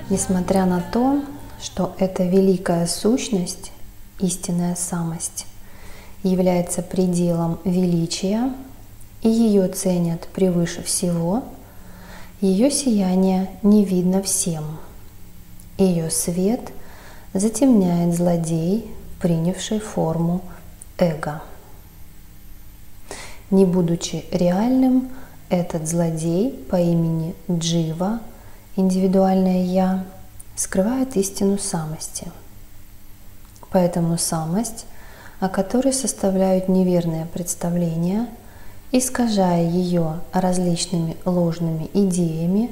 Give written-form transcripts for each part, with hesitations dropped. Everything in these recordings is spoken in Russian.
Несмотря на то, что эта великая сущность, истинная самость, является пределом величия, и ее ценят превыше всего, ее сияние не видно всем. Ее свет затемняет злодей, принявший форму эго. Не будучи реальным, этот злодей по имени Джива, индивидуальное «я», скрывает истину самости. Поэтому самость, о которой составляют неверные представления, искажая ее различными ложными идеями,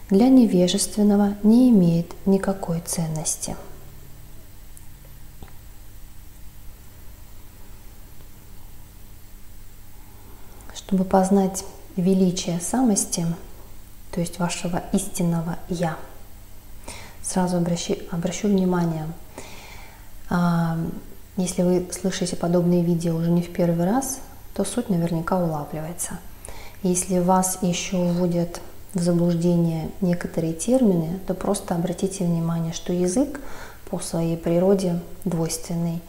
для невежественного не имеет никакой ценности. Чтобы познать величие самости, то есть вашего истинного «я», сразу обращу внимание, если вы слышите подобные видео уже не в первый раз, то суть наверняка улавливается. Если вас еще вводят в заблуждение некоторые термины, то просто обратите внимание, что язык по своей природе двойственный.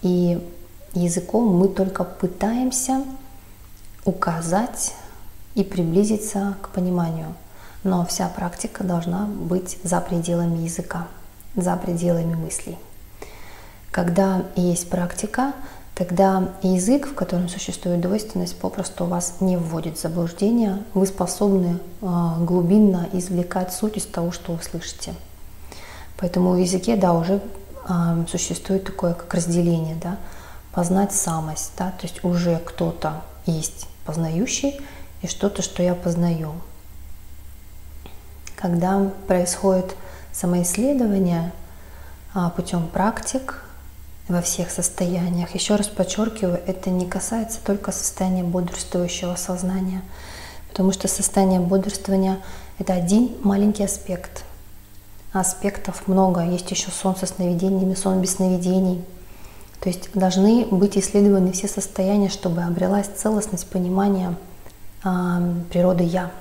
И языком мы только пытаемся указать и приблизиться к пониманию. Но вся практика должна быть за пределами языка, за пределами мыслей. Когда есть практика, тогда язык, в котором существует двойственность, попросту вас не вводит в заблуждение. Вы способны глубинно извлекать суть из того, что вы слышите. Поэтому в языке, да, уже существует такое как разделение, да, познать самость, да, то есть уже кто-то есть познающий и что-то, что я познаю. Когда происходит самоисследование путем практик во всех состояниях, еще раз подчеркиваю, это не касается только состояния бодрствующего сознания, потому что состояние бодрствования – это один маленький аспект. Аспектов много, есть еще сон со сновидениями, сон без сновидений. То есть должны быть исследованы все состояния, чтобы обрелась целостность понимания природы «я».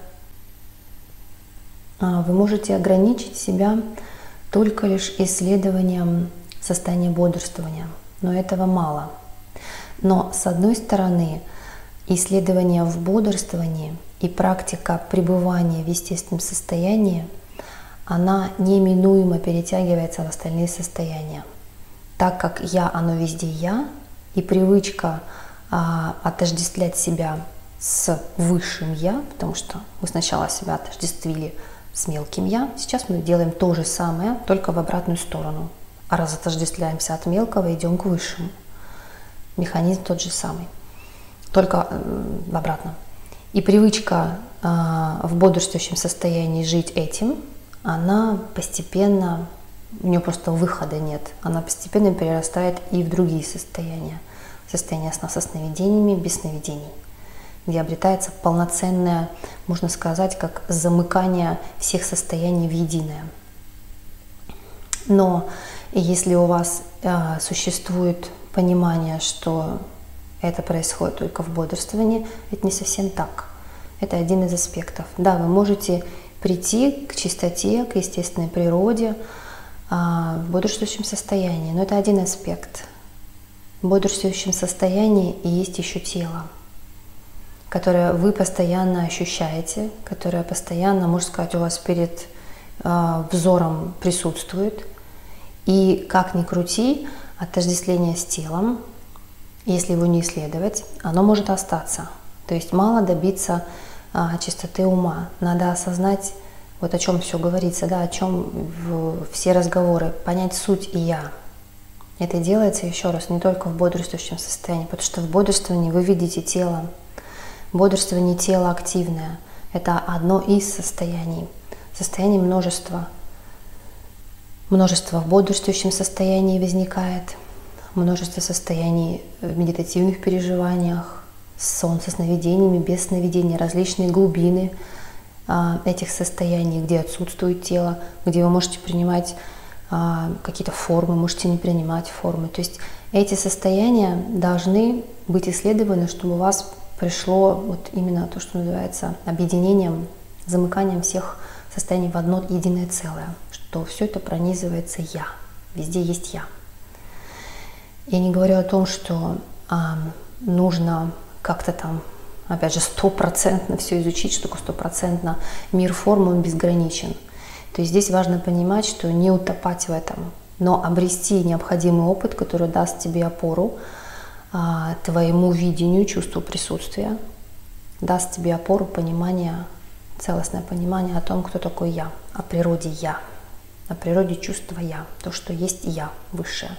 Вы можете ограничить себя только лишь исследованием состояния бодрствования, но этого мало. Но с одной стороны, исследование в бодрствовании и практика пребывания в естественном состоянии, она неминуемо перетягивается в остальные состояния. Так как «я» оно везде «я», и привычка отождествлять себя с высшим «я», потому что мы сначала себя отождествили с мелким «я», сейчас мы делаем то же самое, только в обратную сторону. А раз отождествляемся от мелкого, идем к высшему. Механизм тот же самый, только обратно. И привычка в бодрствующем состоянии жить этим, она постепенно, у нее просто выхода нет, она постепенно перерастает и в другие состояния. Состояние сна со сновидениями, без сновидений, где обретается полноценное, можно сказать, как замыкание всех состояний в единое. Но если у вас существует понимание, что это происходит только в бодрствовании, это не совсем так. Это один из аспектов. Да, вы можете прийти к чистоте, к естественной природе в бодрствующем состоянии, но это один аспект. В бодрствующем состоянии и есть еще тело, которое вы постоянно ощущаете, которое постоянно, можно сказать, у вас перед взором присутствует. И как ни крути, отождествление с телом, если его не исследовать, оно может остаться. То есть мало добиться чистоты ума. Надо осознать, вот о чем все говорится, да, о чем все разговоры, понять суть и «я». Это делается, еще раз, не только в бодрствующем состоянии, потому что в бодрствовании вы видите тело. Бодрствование тела активное – это одно из состояний. Состояние множества. Множество в бодрствующем состоянии возникает, множество состояний в медитативных переживаниях, сон со сновидениями, без сновидений, различные глубины этих состояний, где отсутствует тело, где вы можете принимать какие-то формы, можете не принимать формы. То есть эти состояния должны быть исследованы, чтобы у вас пришло вот именно то, что называется объединением, замыканием всех состоянии в одно единое целое, что все это пронизывается я, везде есть я. Я не говорю о том, что нужно как-то там, опять же, 100% все изучить, что такое 100%. Мир формы, он безграничен. То есть здесь важно понимать, что не утопать в этом, но обрести необходимый опыт, который даст тебе опору твоему видению, чувству присутствия, даст тебе опору понимания, целостное понимание о том, кто такой я, о природе я, о природе чувства я, то, что есть я высшее.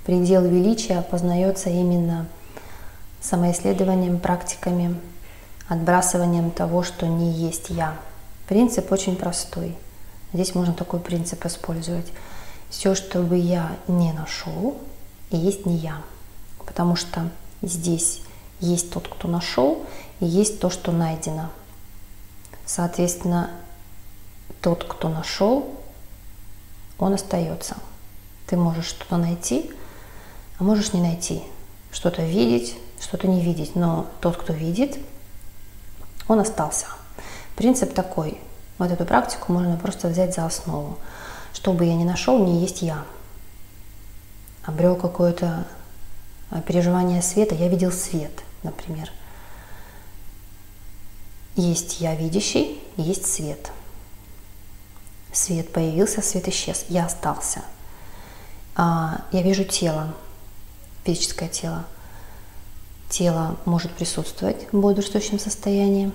Предел величия познается именно самоисследованием, практиками, отбрасыванием того, что не есть я. Принцип очень простой. Здесь можно такой принцип использовать. Все, что бы я не нашел, и есть не я. Потому что здесь есть тот, кто нашел, и есть то, что найдено. Соответственно, тот, кто нашел, он остается. Ты можешь что-то найти, а можешь не найти. Что-то видеть, что-то не видеть. Но тот, кто видит, он остался. Принцип такой. Вот эту практику можно просто взять за основу. Что бы я ни нашел, не есть я. Обрел какое-то переживание света, я видел свет, например. Есть я видящий, есть свет. Свет появился, свет исчез, я остался. Я вижу тело, физическое тело. Тело может присутствовать в бодрствующем состоянии,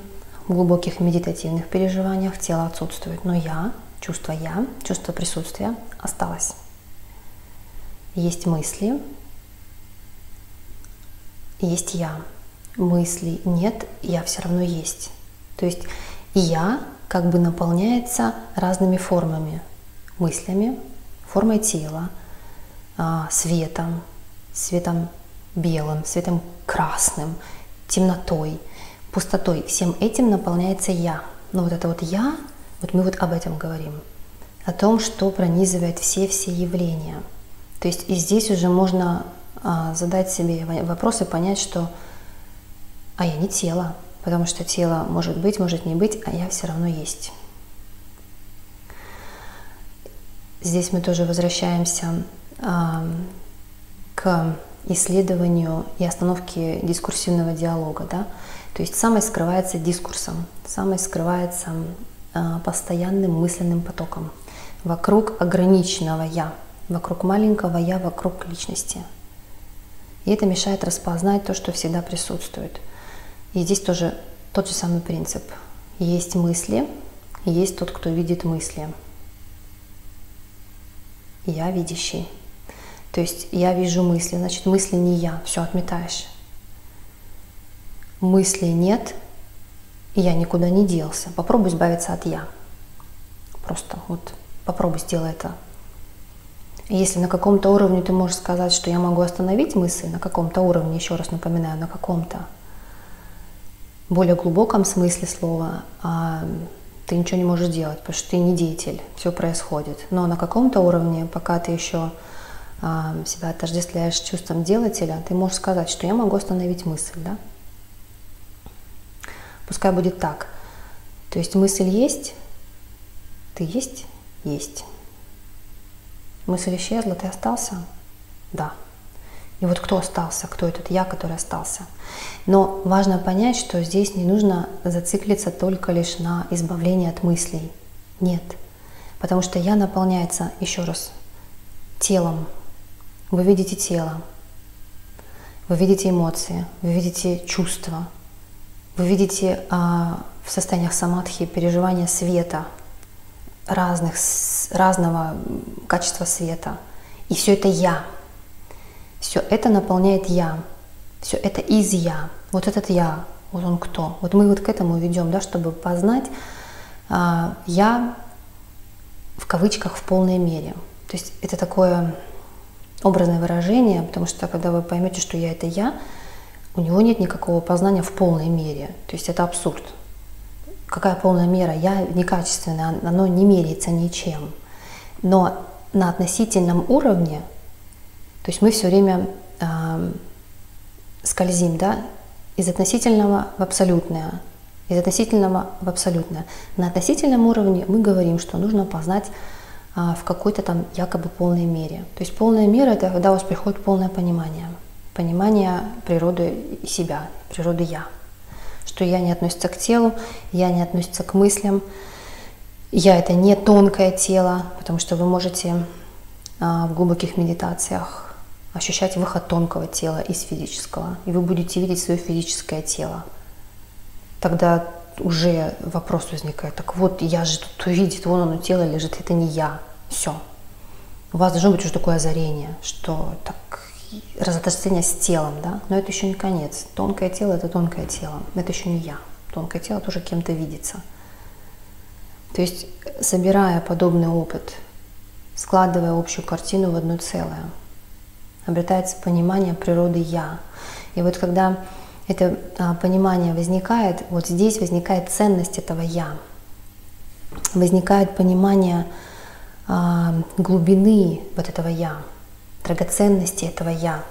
в глубоких медитативных переживаниях тело отсутствует, но я, чувство присутствия осталось. Есть мысли, есть я. Мыслей нет, я все равно есть. То есть я как бы наполняется разными формами. Мыслями, формой тела, светом, светом белым, светом красным, темнотой, пустотой. Всем этим наполняется я. Но вот это вот я, вот мы вот об этом говорим. О том, что пронизывает все явления. То есть и здесь уже можно задать себе вопрос и понять, что я не тело, потому что тело может быть, может не быть, а я все равно есть. Здесь мы тоже возвращаемся к исследованию и остановке дискурсивного диалога. Да? То есть самое скрывается дискурсом, самое скрывается постоянным мысленным потоком вокруг ограниченного «я», вокруг маленького «я», вокруг личности. И это мешает распознать то, что всегда присутствует. И здесь тоже тот же самый принцип. Есть мысли, и есть тот, кто видит мысли. Я видящий. То есть я вижу мысли, значит мысли не я, все отметаешь. Мыслей нет, и я никуда не делся. Попробуй избавиться от я. Просто вот попробуй сделай это. Если на каком-то уровне ты можешь сказать, что я могу остановить мысль, на каком-то уровне, еще раз напоминаю, на каком-то более глубоком смысле слова, ты ничего не можешь делать, потому что ты не деятель, все происходит. Но на каком-то уровне, пока ты еще себя отождествляешь с чувством делателя, ты можешь сказать, что я могу остановить мысль, да? Пускай будет так. То есть мысль есть, ты есть, есть. Мысль исчезла, ты остался? Да. И вот кто остался, кто этот я, который остался. Но важно понять, что здесь не нужно зациклиться только лишь на избавлении от мыслей. Нет. Потому что я наполняется, еще раз, телом. Вы видите тело, вы видите эмоции, вы видите чувства, вы видите в состояниях самадхи переживания света, разного качества света. И все это я. Все это наполняет я. Все это из я. Вот этот я, вот он кто. Вот мы вот к этому ведем, да, чтобы познать я в кавычках в полной мере. То есть это такое образное выражение, потому что когда вы поймете, что я это я, у него нет никакого познания в полной мере. То есть это абсурд. Какая полная мера? Я некачественное, оно не меряется ничем. Но на относительном уровне, то есть мы все время скользим, да, из относительного в абсолютное, из относительного в абсолютное. На относительном уровне мы говорим, что нужно познать в какой-то там якобы полной мере. То есть полная мера — это когда у вас приходит полное понимание. Понимание природы себя, природы «я». Что «я» не относится к телу, «я» не относится к мыслям. «Я» — это не тонкое тело, потому что вы можете в глубоких медитациях ощущать выход тонкого тела из физического, и вы будете видеть свое физическое тело. Тогда уже вопрос возникает: так вот, я же тут увидит, вон оно тело лежит, это не я. Все. У вас должно быть уже такое озарение, что так разотождествление с телом, да, но это еще не конец. Тонкое тело — это тонкое тело, это еще не я. Тонкое тело тоже кем-то видится. То есть, собирая подобный опыт, складывая общую картину в одно целое, обретается понимание природы «я». И вот когда это понимание возникает, вот здесь возникает ценность этого «я», возникает понимание глубины вот этого «я», драгоценности этого «я».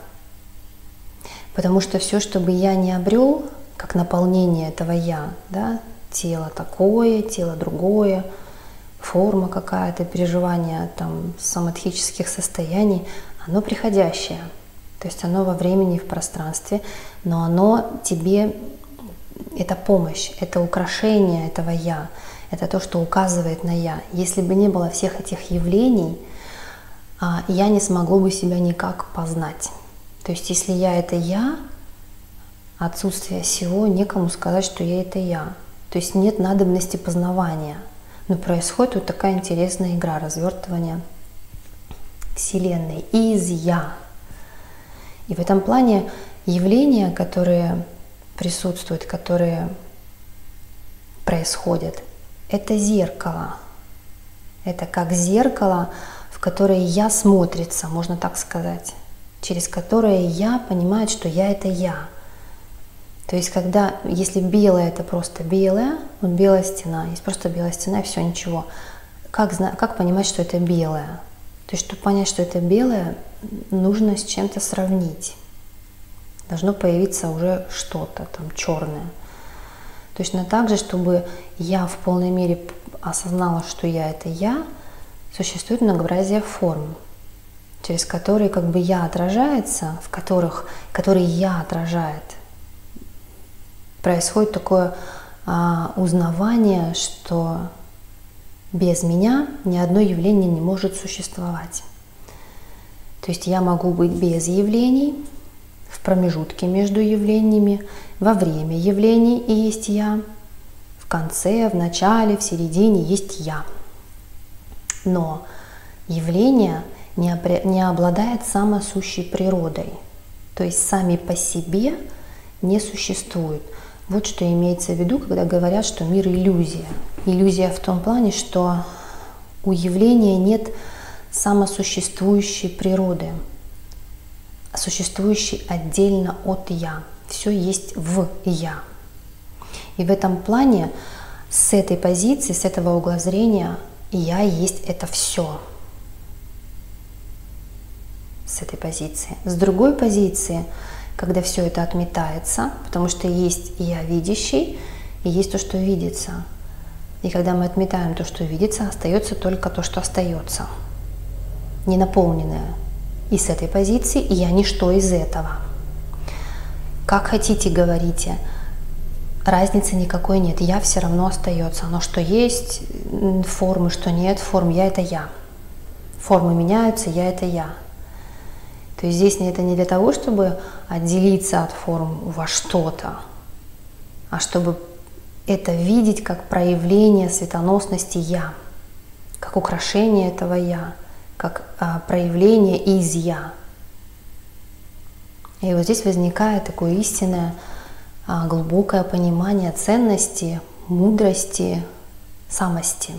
Потому что все, что бы я не обрел, как наполнение этого «я», да, тело такое, тело другое, форма какая-то, переживание там самадхических состояний, оно приходящее. То есть оно во времени и в пространстве, но оно тебе, это помощь, это украшение этого «я», это то, что указывает на «я». Если бы не было всех этих явлений, я не смогло бы себя никак познать. То есть если я — это «я», отсутствие всего, некому сказать, что я — это «я». То есть нет надобности познавания. Но происходит вот такая интересная игра, развертывание Вселенной из «я». И в этом плане явления, которые присутствуют, которые происходят, это зеркало. Это как зеркало, в которое «я» смотрится, можно так сказать, через которое «я» понимает, что «я» — это «я». То есть когда, если белое — это просто белое, вот белая стена, есть просто белая стена и все, ничего. Как понимать, что это белое? То есть, чтобы понять, что это белое, нужно с чем-то сравнить. Должно появиться уже что-то там черное. Точно так же, чтобы я в полной мере осознала, что я — это я, существует многообразие форм, через которые как бы я отражается, которые я отражает. Происходит такое узнавание, что без меня ни одно явление не может существовать. То есть я могу быть без явлений, в промежутке между явлениями, во время явлений и есть я, в конце, в начале, в середине есть я. Но явление не обладает самосущей природой, то есть сами по себе не существуют. Вот что имеется в виду, когда говорят, что мир — иллюзия. Иллюзия в том плане, что у явления нет самосуществующей природы, существующей отдельно от «я». Все есть в «я». И в этом плане, с этой позиции, с этого угла зрения, «я» есть это все. С этой позиции. С другой позиции, когда все это отметается, потому что есть «я» видящий, и есть то, что видится. И когда мы отметаем то, что видится, остается только то, что остается, ненаполненное. И с этой позиции «я» ничто из этого. Как хотите, говорите, разницы никакой нет, «я» все равно остается. Оно что есть, формы, что нет форм, «я» — это «я». Формы меняются, «я» — это «я». То есть здесь это не для того, чтобы отделиться от форм во что-то, а чтобы это видеть как проявление светоносности «я», как украшение этого «я», как проявление из «я». И вот здесь возникает такое истинное, глубокое понимание ценности, мудрости, самости.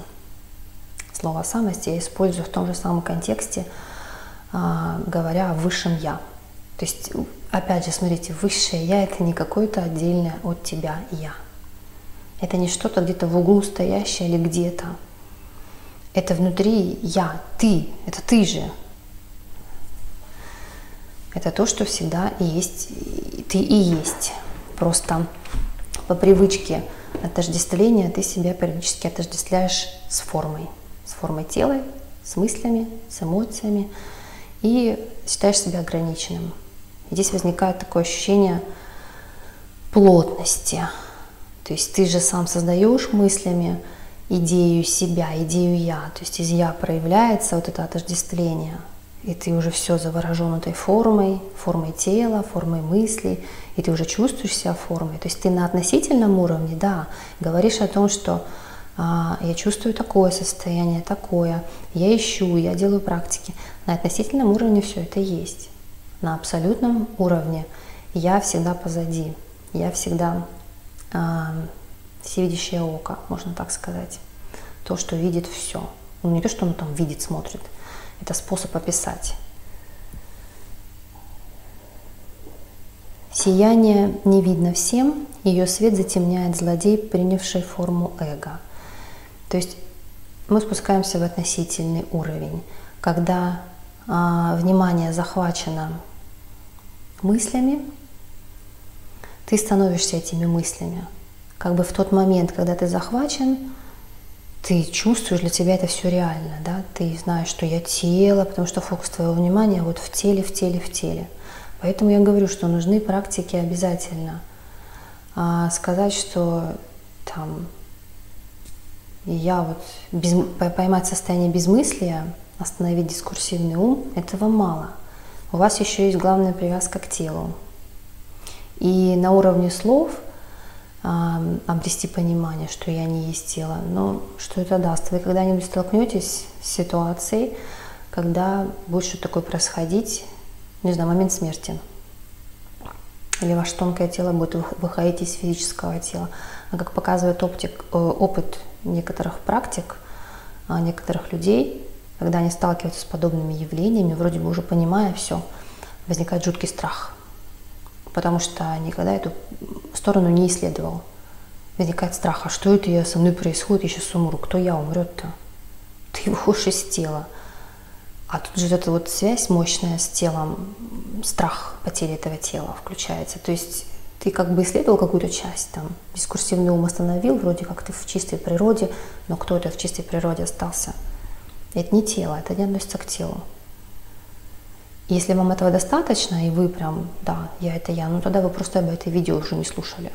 Слово «самость» я использую в том же самом контексте, говоря о высшем «я». То есть, опять же, смотрите, высшее «я» — это не какое-то отдельное от тебя «я». Это не что-то где-то в углу стоящее или где-то. Это внутри «я», ты, это ты же. это то, что всегда и есть, ты и есть. Просто по привычке отождествления ты себя периодически отождествляешь с формой тела, с мыслями, с эмоциями, и считаешь себя ограниченным. И здесь возникает такое ощущение плотности. То есть ты же сам создаешь мыслями идею себя, идею я. То есть из я проявляется вот это отождествление. И ты уже все заворожен этой формой тела, формой мыслей, и ты уже чувствуешь себя формой. То есть ты на относительном уровне, да, говоришь о том, что я чувствую такое состояние, такое, я ищу, я делаю практики. На относительном уровне все это есть. На абсолютном уровне я всегда позади, я всегда всевидящее око, можно так сказать. То, что видит все. Ну, не то, что он там видит, смотрит. Это способ описать. Сияние не видно всем, ее свет затемняет злодей, принявший форму эго. То есть мы спускаемся в относительный уровень, когда внимание захвачено мыслями, ты становишься этими мыслями. Как бы в тот момент, когда ты захвачен, ты чувствуешь, для тебя это все реально, да? Ты знаешь, что я тело, потому что фокус твоего внимания вот в теле, в теле, в теле. Поэтому я говорю, что нужны практики обязательно. Сказать, что там я вот поймать состояние безмыслия, остановить дискурсивный ум, этого мало. У вас еще есть главная привязка к телу. И на уровне слов обрести понимание, что я не есть тело. Но что это даст? Вы когда-нибудь столкнетесь с ситуацией, когда будет что-то такое происходить, не знаю, момент смерти. Или ваше тонкое тело будет выходить из физического тела. А как показывает опыт некоторых практик, некоторых людей, когда они сталкиваются с подобными явлениями, вроде бы уже понимая все, возникает жуткий страх. Потому что никогда эту сторону не исследовал. Возникает страх, а что это со мной происходит, я сейчас умру, кто я, умрет-то? Ты выходишь из тела. А тут же эта вот связь мощная с телом, страх потери этого тела включается. То есть ты как бы исследовал какую-то часть, там, дискурсивный ум остановил, вроде как ты в чистой природе, но кто это в чистой природе остался? Это не тело, это не относится к телу. Если вам этого достаточно, и вы прям, да, это я, ну тогда вы просто об этой видео уже не слушали.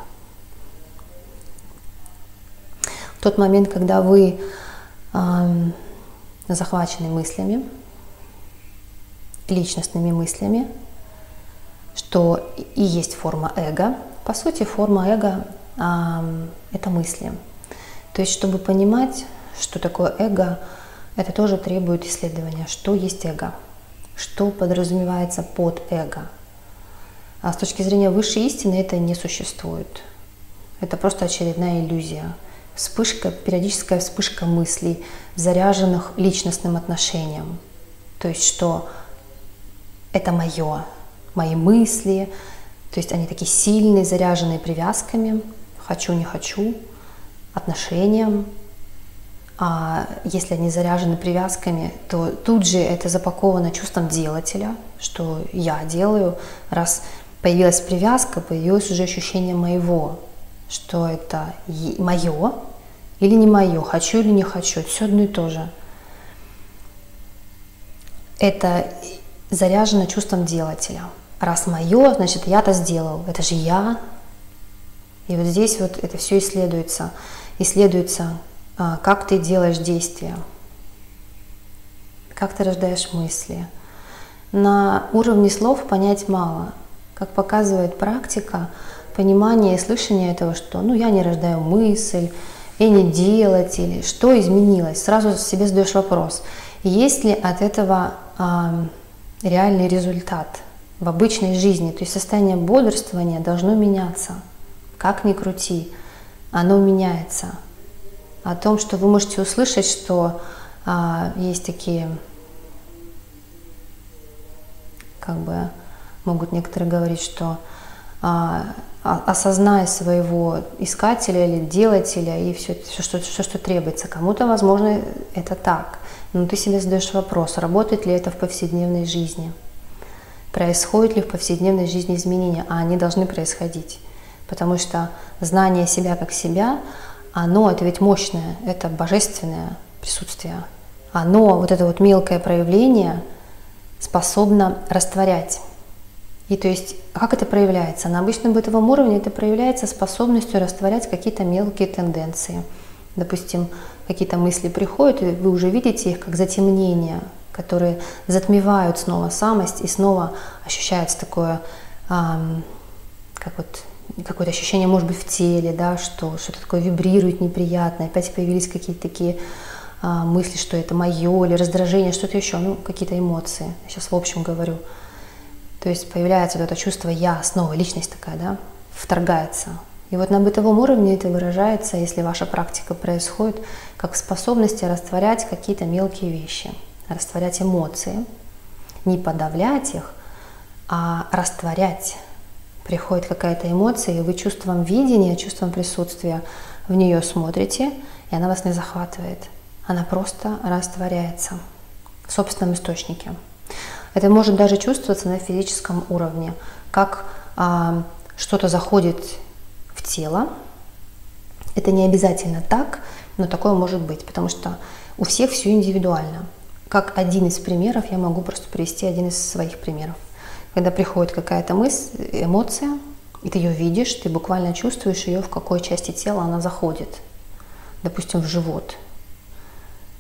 В тот момент, когда вы захвачены мыслями, личностными мыслями, что и есть форма эго. По сути, форма эго это мысли. То есть, чтобы понимать, что такое эго, это тоже требует исследования, что есть эго, что подразумевается под эго. А с точки зрения высшей истины это не существует. Это просто очередная иллюзия. Вспышка, периодическая вспышка мыслей, заряженных личностным отношением. То есть, что это мое, мои мысли, то есть они такие сильные, заряженные привязками, хочу, не хочу, отношениям. А если они заряжены привязками, то тут же это запаковано чувством делателя, что я делаю. Раз появилась привязка, появилось уже ощущение моего, что это мое или не мое, хочу или не хочу, это все одно и то же. Это заряжено чувством делателя. Раз мое, значит я-то сделал, это же я. И вот здесь вот это все исследуется, как ты делаешь действия, как ты рождаешь мысли. На уровне слов понять мало. Как показывает практика, понимание и слышание этого, что я не рождаю мысль, я не делатель, что изменилось? Сразу себе задаешь вопрос, есть ли от этого реальный результат в обычной жизни. То есть состояние бодрствования должно меняться. Как ни крути, оно меняется. О том, что вы можете услышать, что есть такие, как бы могут некоторые говорить, что осознай своего искателя или делателя и все, что требуется. Кому-то, возможно, это так. Но ты себе задаешь вопрос, работает ли это в повседневной жизни. происходят ли в повседневной жизни изменения, а они должны происходить. Потому что знание себя как себя, это ведь мощное, это божественное присутствие. Вот это вот мелкое проявление способно растворять. И то есть, как это проявляется? На обычном бытовом уровне это проявляется способностью растворять какие-то мелкие тенденции. Допустим, какие-то мысли приходят, и вы уже видите их как затемнения, которые затмевают снова самость, и снова ощущается такое, какое-то ощущение, может быть, в теле, да, что что-то такое вибрирует неприятное, опять появились какие-то такие мысли, что это мое, или раздражение, что-то еще, какие-то эмоции. Я сейчас в общем говорю. То есть появляется вот это чувство «я», снова личность такая, да, вторгается. И вот на бытовом уровне это выражается, если ваша практика происходит, как в способности растворять какие-то мелкие вещи, растворять эмоции, не подавлять их, а растворять. Приходит какая-то эмоция, и вы чувством видения, чувством присутствия в нее смотрите, и она вас не захватывает. Она просто растворяется в собственном источнике. Это может даже чувствоваться на физическом уровне, как что-то заходит в тело. Это не обязательно так, но такое может быть, потому что у всех все индивидуально. Как один из примеров, я могу просто привести один из своих примеров. Когда приходит какая-то мысль, эмоция, и ты ее видишь, ты буквально чувствуешь ее, в какой части тела она заходит. Допустим, в живот.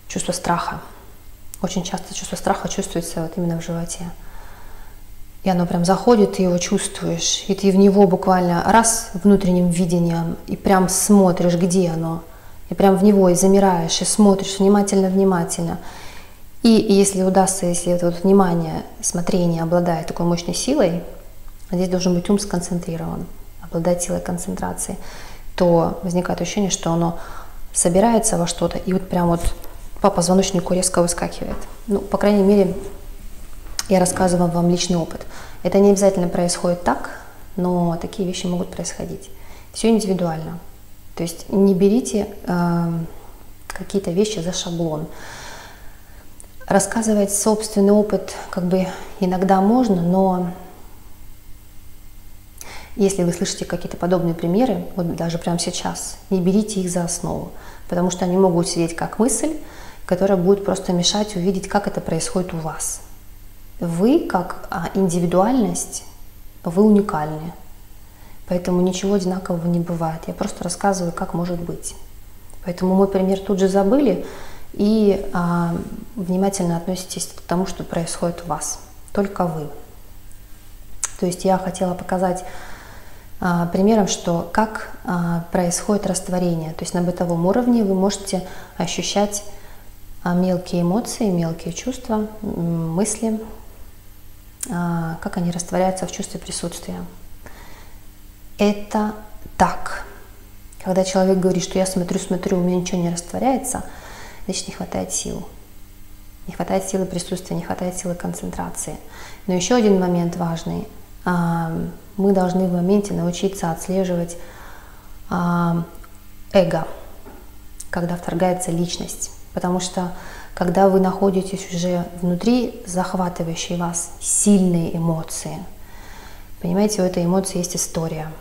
Чувство страха. Очень часто чувство страха чувствуется вот именно в животе. И оно прям заходит, ты его чувствуешь, и ты в него буквально раз внутренним видением, и прям смотришь, где оно. И прям в него и замираешь, и смотришь внимательно-внимательно. И если удастся, если это вот внимание, смотрение обладает такой мощной силой, здесь должен быть ум сконцентрирован, обладать силой концентрации, то возникает ощущение, что оно собирается во что-то, и вот прям вот по позвоночнику резко выскакивает. По крайней мере, я рассказываю вам личный опыт. Это не обязательно происходит так, но такие вещи могут происходить. Все индивидуально. То есть не берите какие-то вещи за шаблон. Рассказывать собственный опыт иногда можно, но если вы слышите какие-то подобные примеры, вот даже прямо сейчас, не берите их за основу, потому что они могут сидеть как мысль, которая будет просто мешать увидеть, как это происходит у вас. Вы, как индивидуальность, вы уникальны, поэтому ничего одинакового не бывает. Я просто рассказываю, как может быть. Поэтому мой пример тут же забыли и внимательно относитесь к тому, что происходит у вас. Только вы. То есть я хотела показать примером, что как происходит растворение. То есть на бытовом уровне вы можете ощущать мелкие эмоции, мелкие чувства, мысли, как они растворяются в чувстве присутствия. Это так. Когда человек говорит, что я смотрю, у меня ничего не растворяется, значит, не хватает сил. Не хватает силы присутствия, не хватает силы концентрации. Но еще один момент важный. Мы должны в моменте научиться отслеживать эго, когда вторгается личность. Потому что когда вы находитесь уже внутри захватывающей вас сильные эмоции, понимаете, у этой эмоции есть история.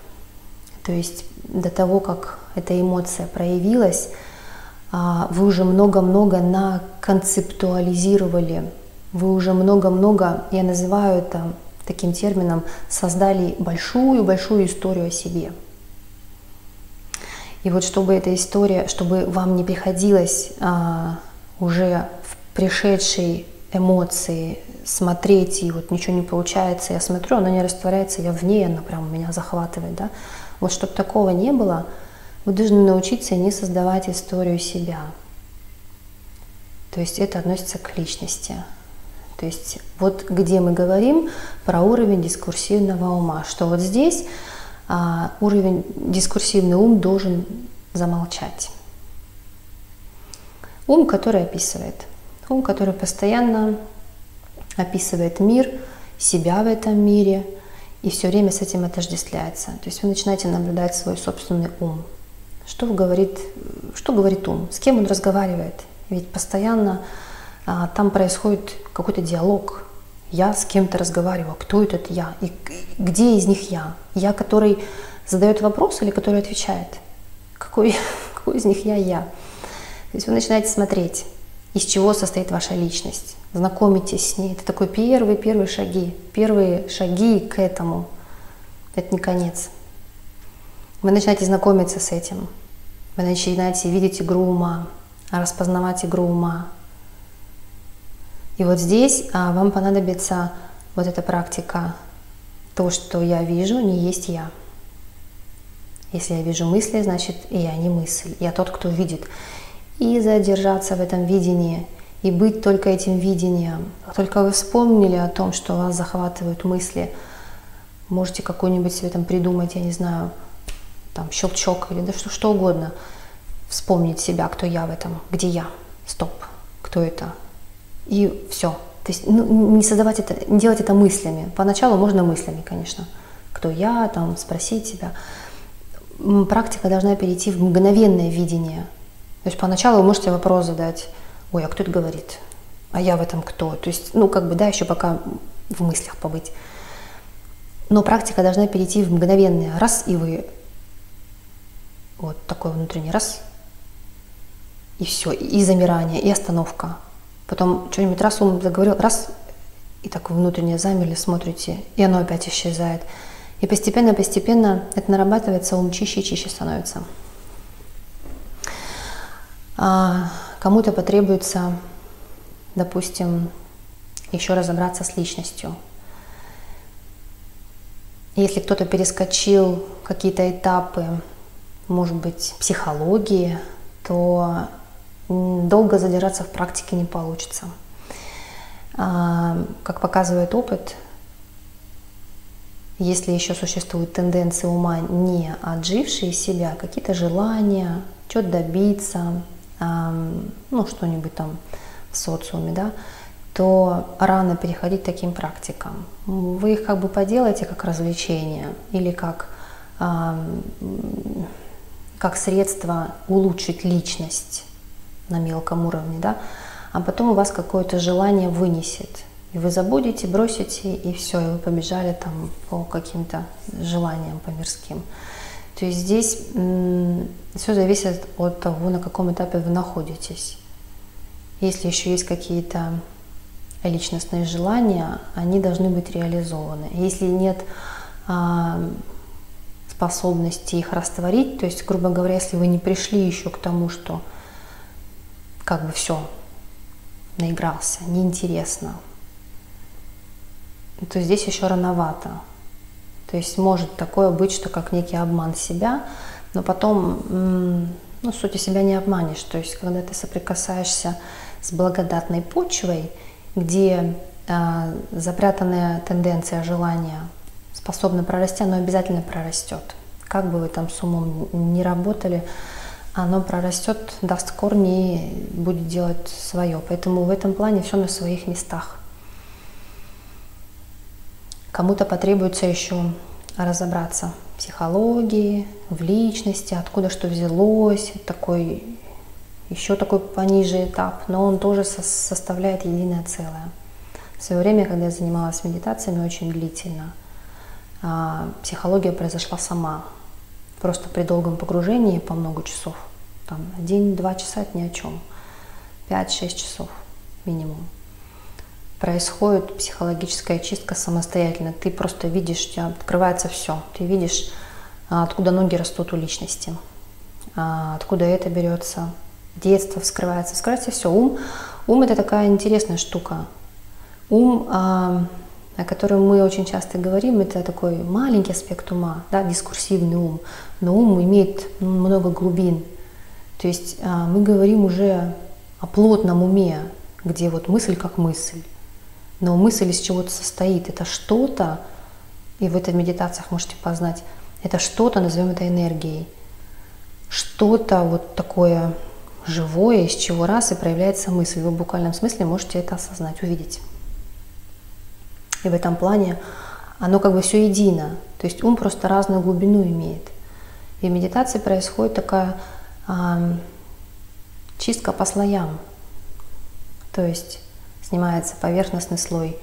То есть до того, как эта эмоция проявилась, вы уже много-много наконцептуализировали, вы уже много-много, я называю это таким термином, создали большую-большую историю о себе. И вот чтобы эта история, чтобы вам не приходилось уже в пришедшей эмоции смотреть, и вот ничего не получается, я смотрю, она не растворяется, я в ней, она прям меня захватывает, да. Вот чтобы такого не было, вы должны научиться не создавать историю себя. То есть это относится к личности. То есть вот где мы говорим про уровень дискурсивного ума, что вот здесь уровень дискурсивный ум должен замолчать. Ум, который описывает. Ум, который постоянно описывает мир, себя в этом мире, и все время с этим отождествляется. То есть вы начинаете наблюдать свой собственный ум. Что говорит ум? С кем он разговаривает? Ведь постоянно там происходит какой-то диалог. Я с кем-то разговариваю, кто этот я? И где из них я? Я, который задает вопрос или который отвечает? Какой из них я? То есть вы начинаете смотреть, из чего состоит ваша личность. Знакомитесь с ней. Это такой первые шаги. Первые шаги к этому. Это не конец. Вы начинаете знакомиться с этим. Вы начинаете видеть игру ума, распознавать игру ума. И вот здесь вам понадобится вот эта практика. То, что я вижу, не есть я. Если я вижу мысли, значит, и я не мысль. Я тот, кто видит. И задержаться в этом видении, и быть только этим видением. Как только вы вспомнили о том, что вас захватывают мысли, можете какой-нибудь себе там придумать, я не знаю, там щелчок или да что угодно. Вспомнить себя, кто я в этом, где я, стоп, кто это. И все. То есть не создавать это, не делать это мыслями. Поначалу можно мыслями, конечно. Кто я, там, спросить себя. Практика должна перейти в мгновенное видение. То есть поначалу вы можете вопрос задать: ой, а кто это говорит? А я в этом кто? То есть, еще пока в мыслях побыть. Но практика должна перейти в мгновенное. Раз, и вы вот такой внутренний раз, и все, и замирание, и остановка. Потом что-нибудь раз ум заговорил, раз, и так внутренне замерли, смотрите, и оно опять исчезает. И постепенно это нарабатывается, ум чище и чище становится. Кому-то потребуется, допустим, еще разобраться с личностью. Если кто-то перескочил какие-то этапы, может быть, психологии, то долго задержаться в практике не получится. Как показывает опыт, если еще существуют тенденции ума, не отжившие себя, какие-то желания, что-то добиться, что-нибудь там в социуме, да, то рано переходить к таким практикам. Вы их как бы поделаете как развлечение или как средство улучшить личность на мелком уровне, да, а потом у вас какое-то желание вынесет. И вы забудете, бросите, и все, и вы побежали там по каким-то желаниям, по мирским. То есть здесь все зависит от того, на каком этапе вы находитесь. Если еще есть какие-то личностные желания, они должны быть реализованы. Если нет способности их растворить, то есть, грубо говоря, если вы не пришли еще к тому, что как бы все, наигрался, неинтересно, то здесь еще рановато. То есть может такое быть, что как некий обман себя, но потом, сути себя не обманешь. То есть когда ты соприкасаешься с благодатной почвой, где запрятанная тенденция желания способна прорасти, оно обязательно прорастет. Как бы вы там с умом не работали, оно прорастет, даст корни и будет делать свое. Поэтому в этом плане все на своих местах. Кому-то потребуется еще разобраться в психологии, в личности, откуда что взялось, еще такой пониже этап, но он тоже составляет единое целое. В свое время, когда я занималась медитациями очень длительно, психология произошла сама. Просто при долгом погружении по много часов. Там 1-2 часа это ни о чем. 5-6 часов минимум. Происходит психологическая чистка самостоятельно. Ты просто видишь, у тебя открывается все. Ты видишь, откуда ноги растут у личности, откуда это берется. Детство вскрывается. Вскрывается все. Ум это такая интересная штука. Ум, о котором мы очень часто говорим, это такой маленький аспект ума, да, дискурсивный ум. Но ум имеет много глубин. То есть мы говорим уже о плотном уме, где вот мысль как мысль. Но мысль из чего-то состоит. Это что-то, и в этой медитациях можете познать, это что-то, назовем это энергией. Что-то вот такое живое, из чего раз и проявляется мысль. Вы в буквальном смысле можете это осознать, увидеть. И в этом плане оно как бы все едино. То есть ум просто разную глубину имеет. И в медитации происходит такая чистка по слоям. То есть снимается поверхностный слой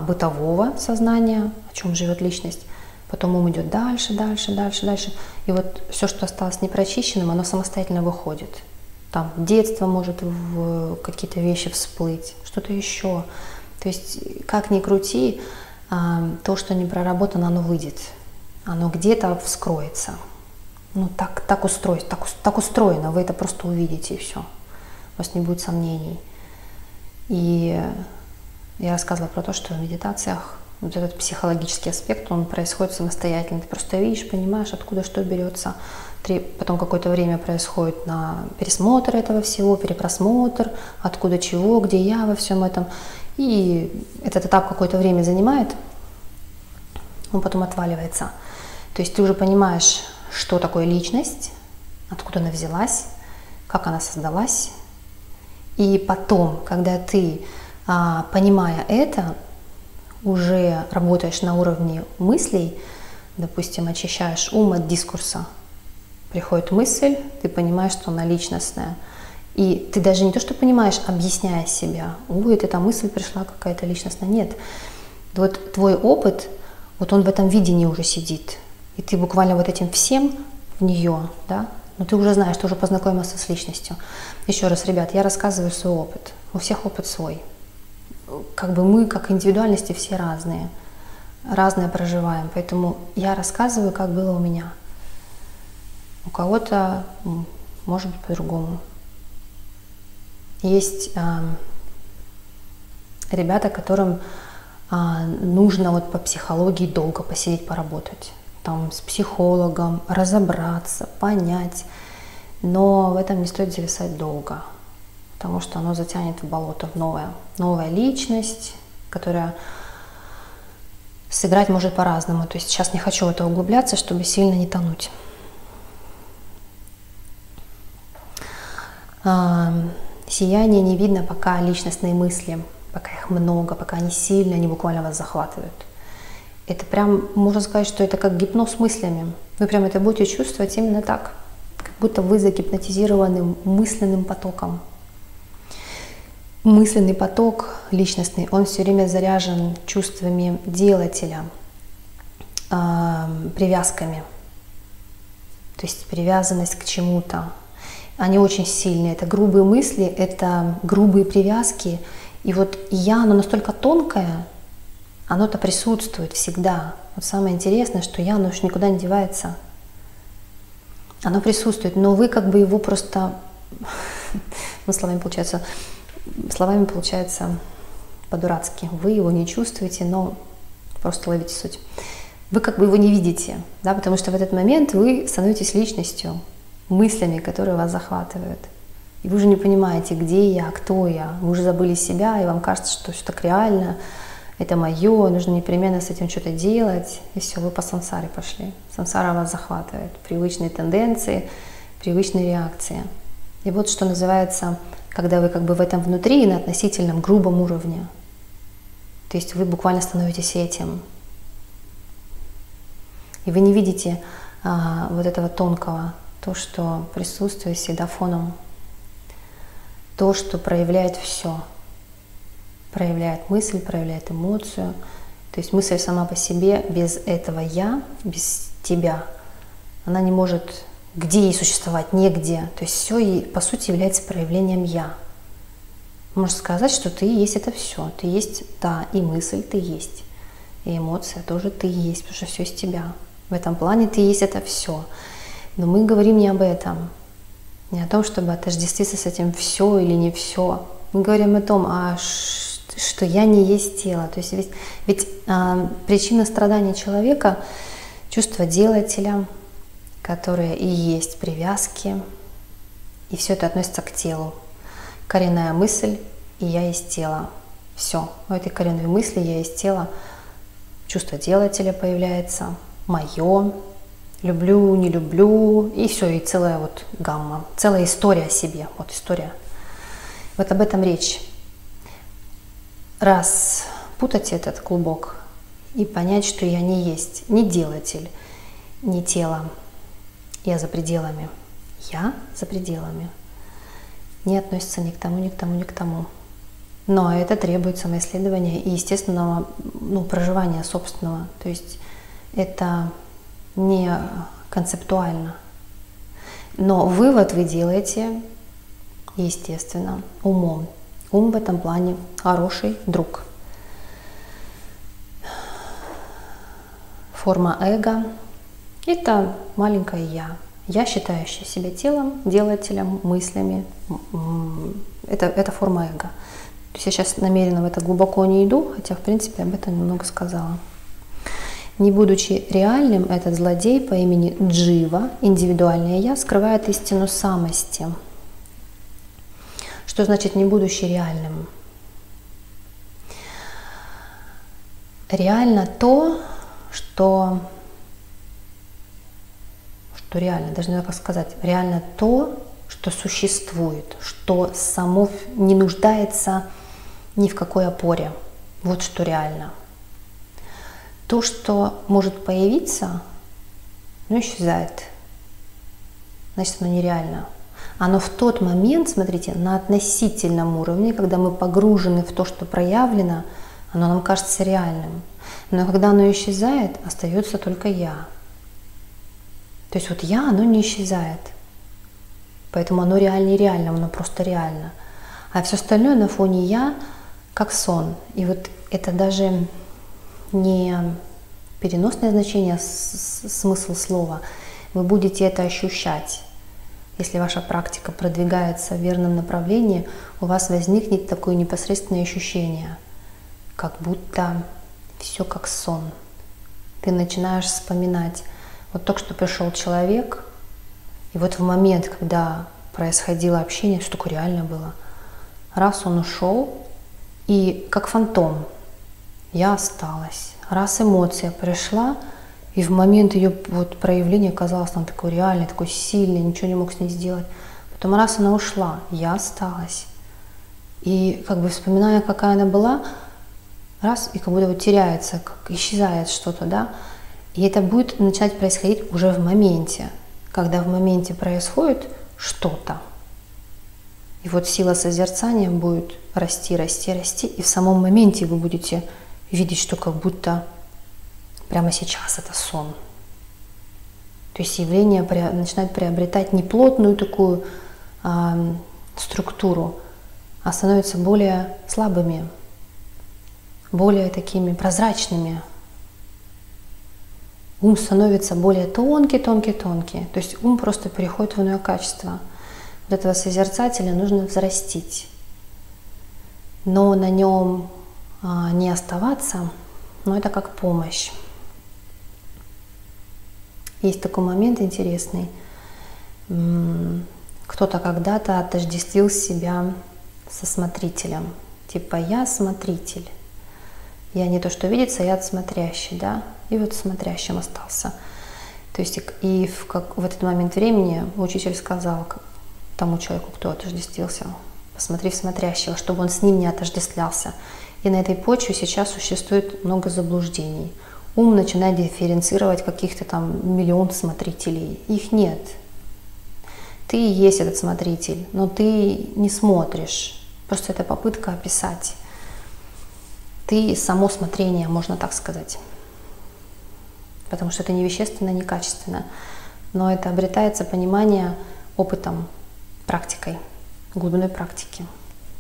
бытового сознания, о чем живет личность. Потом ум идет дальше, дальше, дальше, дальше. И вот все, что осталось непрочищенным, оно самостоятельно выходит. Там детство может в какие-то вещи всплыть, что-то еще. То есть, как ни крути, то, что не проработано, оно выйдет. Оно где-то вскроется. Ну, так устроено, вы это просто увидите, и все. У вас не будет сомнений. И я рассказывала про то, что в медитациях вот этот психологический аспект, он происходит самостоятельно. Ты просто видишь, понимаешь, откуда что берется. Потом какое-то время происходит на пересмотр этого всего, перепросмотр, откуда чего, где я во всем этом. И этот этап какое-то время занимает, он потом отваливается. То есть ты уже понимаешь, что такое личность, откуда она взялась, как она создалась. И потом, когда ты, понимая это, уже работаешь на уровне мыслей, допустим, очищаешь ум от дискурса, приходит мысль, ты понимаешь, что она личностная. И ты даже не то, что понимаешь, объясняя себя, ой, эта мысль пришла какая-то личностная. Нет. Вот твой опыт, вот он в этом видении уже сидит. И ты буквально вот этим всем в нее, да, но ты уже знаешь, ты уже познакомился с личностью. Еще раз, ребят, я рассказываю свой опыт. У всех опыт свой. Как бы мы, как индивидуальности, все разные. Разное проживаем. Поэтому я рассказываю, как было у меня. У кого-то может быть по-другому. Есть ребята, которым нужно вот по психологии долго посидеть, поработать. Там с психологом, разобраться, понять. Но в этом не стоит зависать долго, потому что оно затянет в болото, в новое. Новая личность, которая сыграть может по-разному. То есть сейчас не хочу в это углубляться, чтобы сильно не тонуть. Сияние не видно, пока личностные мысли, пока их много, пока они сильно, они буквально вас захватывают. Это прям, можно сказать, что это как гипноз мыслями. Вы прям это будете чувствовать именно так, как будто вы загипнотизированы мысленным потоком. Мысленный поток личностный, он все время заряжен чувствами делателя, привязками. То есть привязанность к чему-то. Они очень сильные. Это грубые мысли, это грубые привязки. И вот я, оно настолько тонкое, оно-то присутствует всегда. Вот самое интересное, что я, оно уж никуда не девается. Оно присутствует, но вы как бы его просто, ну, словами получается по-дурацки. Вы его не чувствуете, но просто ловите суть. Вы как бы его не видите, да, потому что в этот момент вы становитесь личностью, мыслями, которые вас захватывают. И вы уже не понимаете, где я, кто я. Вы уже забыли себя, и вам кажется, что все так реально, это мое, нужно непременно с этим что-то делать. И все, вы по сансаре пошли. Сансара вас захватывает. Привычные тенденции, привычные реакции. И вот что называется, когда вы как бы в этом внутри, на относительном грубом уровне. То есть вы буквально становитесь этим. И вы не видите вот этого тонкого, то, что присутствует всегда фоном, то, что проявляет все, проявляет мысль, проявляет эмоцию. То есть мысль сама по себе без этого «я», без тебя, она не может где ей существовать, негде. То есть все ей, по сути, является проявлением «я». Можно сказать, что ты есть это все. Ты есть, да, и мысль ты есть, и эмоция тоже ты есть, потому что все из тебя. В этом плане ты есть это все. Но мы говорим не об этом, не о том, чтобы отождествиться с этим все или не все. Мы говорим о том, что я не есть тело. То есть ведь причина страдания человека – чувство делателя, которое и есть привязки, и все это относится к телу. Коренная мысль – и я есть тело. Все. У этой коренной мысли «я есть тело» чувство делателя появляется, мое, люблю, не люблю, и все, и целая вот гамма, целая история о себе, вот история. Вот об этом речь. Распутать этот клубок и понять, что я не есть ни делатель, ни тело. Я за пределами. Я за пределами. Не относится ни к тому, ни к тому, ни к тому. Но это требует самоисследования и естественного проживания собственного. То есть это не концептуально. Но вывод вы делаете, естественно, умом. Ум в этом плане хороший друг. Форма эго – это маленькое «я». Я, считающая себя телом, делателем, мыслями. Это форма эго. То есть я сейчас намеренно в это глубоко не иду, хотя, в принципе, об этом немного сказала. Не будучи реальным, этот злодей по имени Джива, индивидуальное «я», скрывает истину самости. Что значит «не будучи реальным»? Реально то, что реально, даже не знаю, как сказать, реально то, что существует, что само не нуждается ни в какой опоре. Вот что реально. То, что может появиться, исчезает. Значит, оно нереально. Оно в тот момент, смотрите, на относительном уровне, когда мы погружены в то, что проявлено, оно нам кажется реальным. Но когда оно исчезает, остается только «я». То есть вот «я», оно не исчезает. Поэтому оно реально реально, оно просто реально. А все остальное на фоне «я» как сон. И вот это даже не переносное значение, смысл слова. Вы будете это ощущать. Если ваша практика продвигается в верном направлении, у вас возникнет такое непосредственное ощущение, как будто все как сон. Ты начинаешь вспоминать. Вот только что пришел человек, и вот в момент, когда происходило общение, что такое реально было, раз он ушел, и как фантом я осталась. Раз эмоция пришла, и в момент ее проявления казалось, она такой реальной, такой сильной, ничего не мог с ней сделать. Потом раз она ушла, я осталась. И вспоминая, какая она была, раз, и как будто теряется, как исчезает что-то, да. И это будет начать происходить уже в моменте, когда в моменте происходит что-то. И вот сила созерцания будет расти, расти, расти, и в самом моменте вы будете видеть, что как будто прямо сейчас это сон. То есть явление начинает приобретать не плотную такую структуру, а становятся более слабыми, более такими прозрачными. Ум становится более тонкий, тонкий, тонкий. То есть ум просто переходит в иное качество. Вот этого созерцателя нужно взрастить. Но на нем не оставаться, но это как помощь. Есть такой момент интересный. Кто-то когда-то отождествил себя со смотрителем. Типа я смотритель. Я не то, что видится, я смотрящий, да? И вот смотрящим остался. То есть и в этот момент времени учитель сказал тому человеку, кто отождествился, посмотри в смотрящего, чтобы он с ним не отождествлялся. И на этой почве сейчас существует много заблуждений. Ум начинает дифференцировать каких-то там миллион смотрителей. Их нет. Ты и есть этот смотритель, но ты не смотришь. Просто это попытка описать. Ты само смотрение, можно так сказать. Потому что это не вещественно, не качественно. Но это обретается понимание опытом, практикой, глубиной практики.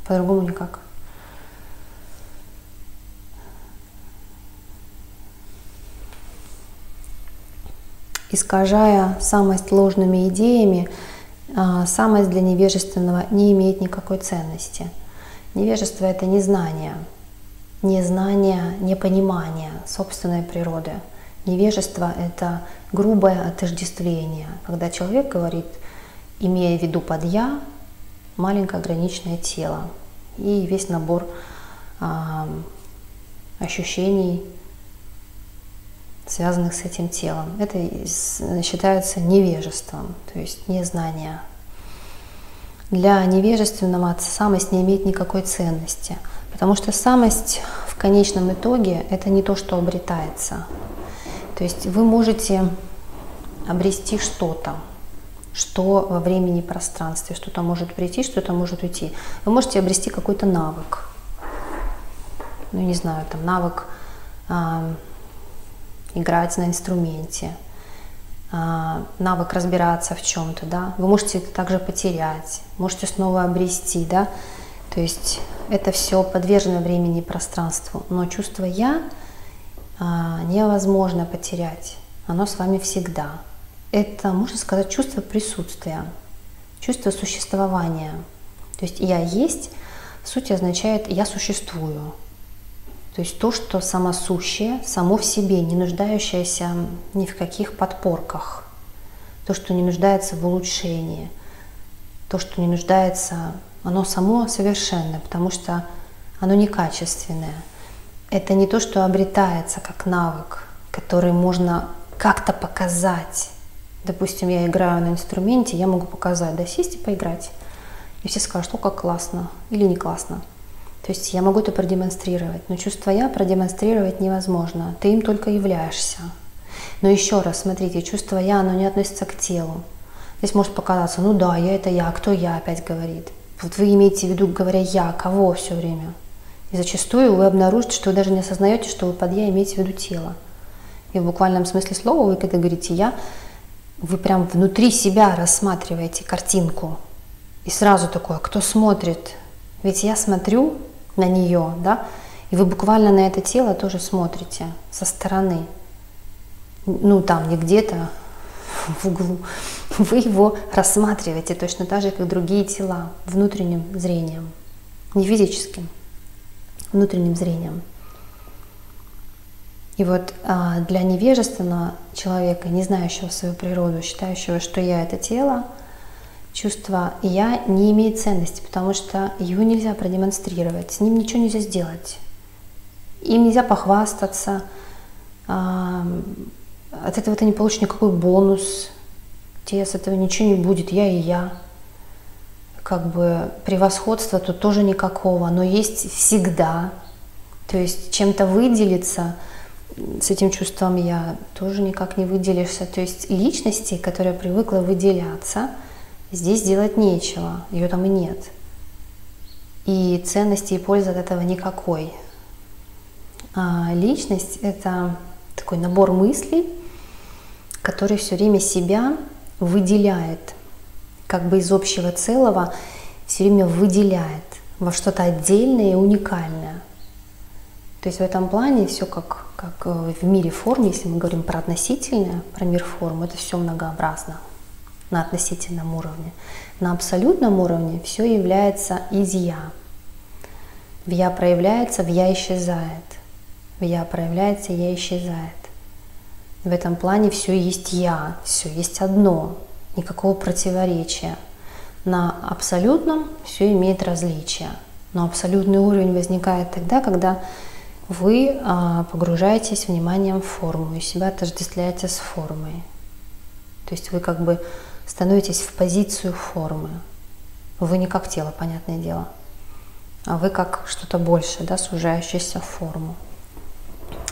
По-другому никак. Искажая самость ложными идеями, самость для невежественного не имеет никакой ценности. Невежество – это незнание, непонимание собственной природы. Невежество – это грубое отождествление, когда человек говорит, имея в виду под «я», маленькое ограниченное тело и весь набор ощущений, связанных с этим телом. Это считается невежеством, то есть незнание. Для невежественного самость не имеет никакой ценности, потому что самость в конечном итоге – это не то, что обретается. То есть вы можете обрести что-то, что во времени и пространстве, что-то может прийти, что-то может уйти. Вы можете обрести какой-то навык. ну не знаю, там навык играть на инструменте, навык разбираться в чем-то, да, вы можете это также потерять, можете снова обрести, да, то есть это все подвержено времени и пространству, но чувство «я» невозможно потерять, оно с вами всегда. Это, можно сказать, чувство присутствия, чувство существования, то есть «я есть» в сути означает «я существую». То есть то, что самосущее, само в себе, не нуждающееся ни в каких подпорках. То, что не нуждается в улучшении. То, что не нуждается, оно само совершенное, потому что оно некачественное. Это не то, что обретается как навык, который можно как-то показать. Допустим, я играю на инструменте, я могу показать, да, сесть и поиграть. И все скажут, что как классно или не классно. То есть я могу это продемонстрировать, но чувство «я» продемонстрировать невозможно, ты им только являешься. Но еще раз, смотрите, чувство «я», оно не относится к телу. Здесь может показаться, ну да, я это я, кто я опять говорит. Вот вы имеете в виду, говоря «я», кого все время. И зачастую вы обнаружите, что вы даже не осознаете, что вы под «я» имеете в виду тело. И в буквальном смысле слова вы, когда говорите «я», вы прям внутри себя рассматриваете картинку. И сразу такое, кто смотрит? Ведь я смотрю на нее, да, и вы буквально на это тело тоже смотрите со стороны. Ну, там, не где-то в углу. Вы его рассматриваете точно так же, как другие тела, внутренним зрением. Не физическим, внутренним зрением. И вот для невежественного человека, не знающего свою природу, считающего, что я — это тело, чувство «я» не имеет ценности, потому что его нельзя продемонстрировать, с ним ничего нельзя сделать. Им нельзя похвастаться, от этого ты не получишь никакой бонус, тебе с этого ничего не будет, я и я. Как бы превосходства тут тоже никакого, но есть всегда. То есть чем-то выделиться с этим чувством «я» тоже никак не выделишься. То есть личности, которая привыкла выделяться, здесь делать нечего, ее там и нет. И ценности и пользы от этого никакой. Личность — это такой набор мыслей, который все время себя выделяет, как бы из общего целого все время выделяет во что-то отдельное и уникальное. То есть в этом плане все как в мире форм, если мы говорим про относительное, про мир форм, это все многообразно на относительном уровне. На абсолютном уровне все является из «я». В «я» проявляется, в «я» исчезает. В «я» проявляется, «я» исчезает. В этом плане все есть «я», все есть одно, никакого противоречия. На абсолютном все имеет различия. Но абсолютный уровень возникает тогда, когда вы погружаетесь вниманием в форму и себя отождествляете с формой. То есть вы как бы становитесь в позицию формы. Вы не как тело, понятное дело, а вы как что-то большее, да, сужающееся в форму.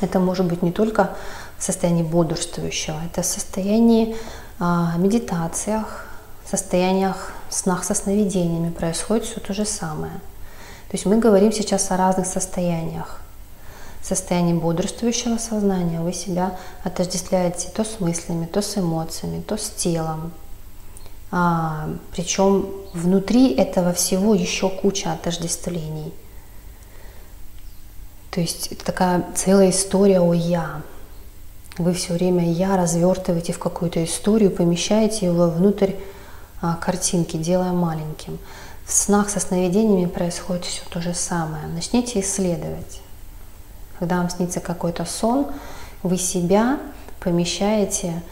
Это может быть не только в состоянии бодрствующего, это в состоянии медитациях, в состояниях снах со сновидениями происходит все то же самое. То есть мы говорим сейчас о разных состояниях. В состоянии бодрствующего сознания вы себя отождествляете то с мыслями, то с эмоциями, то с телом. Причем внутри этого всего еще куча отождествлений. То есть это такая целая история о «я». Вы все время «я» развертываете в какую-то историю, помещаете его внутрь картинки, делая маленьким. В снах со сновидениями происходит все то же самое. Начните исследовать. Когда вам снится какой-то сон, вы себя помещаете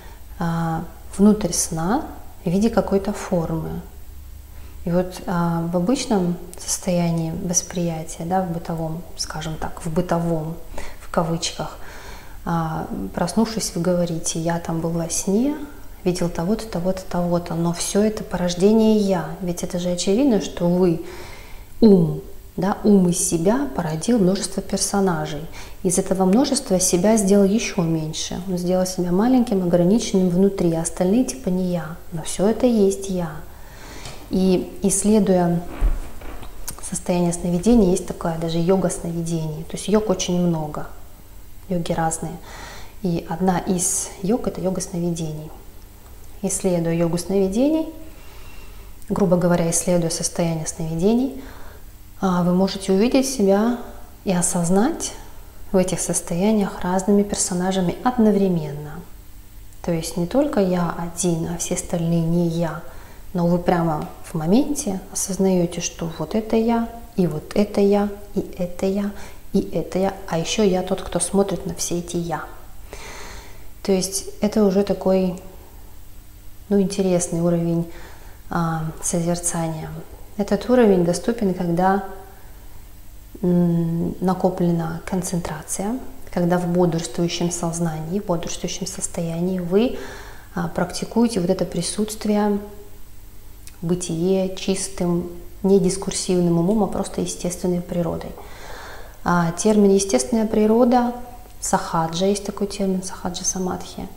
внутрь сна в виде какой-то формы. И вот в обычном состоянии восприятия, да, в бытовом, скажем так, в бытовом, в кавычках, проснувшись, вы говорите: я там был во сне, видел того-то, того-то, того-то, но все это порождение «я». Ведь это же очевидно, что вы ум, да, ум из себя породил множество персонажей. Из этого множества себя сделал еще меньше. Он сделал себя маленьким, ограниченным внутри, а остальные типа не «я». Но все это есть «я». И исследуя состояния сновидений есть такая даже йога сновидений. То есть йог очень много, йоги разные. И одна из йог – это йога сновидений. Исследуя йогу сновидений, грубо говоря, исследуя состояние сновидений, вы можете увидеть себя и осознать в этих состояниях разными персонажами одновременно. То есть не только я один, а все остальные не я, но вы прямо в моменте осознаете, что вот это я, и вот это я, и это я, и это я, а еще я тот, кто смотрит на все эти я. То есть это уже такой, интересный уровень созерцания. Этот уровень доступен, когда накоплена концентрация, когда в бодрствующем сознании, в бодрствующем состоянии вы практикуете вот это присутствие, бытие чистым, не дискурсивным умом, а просто естественной природой. Термин «естественная природа», сахаджа, есть такой термин, сахаджа самадхи,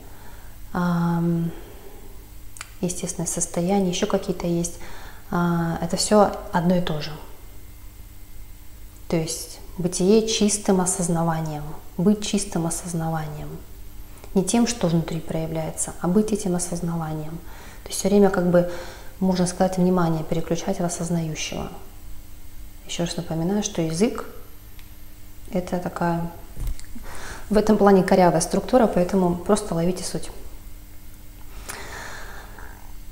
естественное состояние, еще какие-то есть. Это все одно и то же. То есть бытие чистым осознаванием, быть чистым осознаванием. Не тем, что внутри проявляется, а быть этим осознаванием. То есть все время, можно сказать, внимание переключать в осознающего. Еще раз напоминаю, что язык – это такая, в этом плане корявая структура, поэтому просто ловите суть.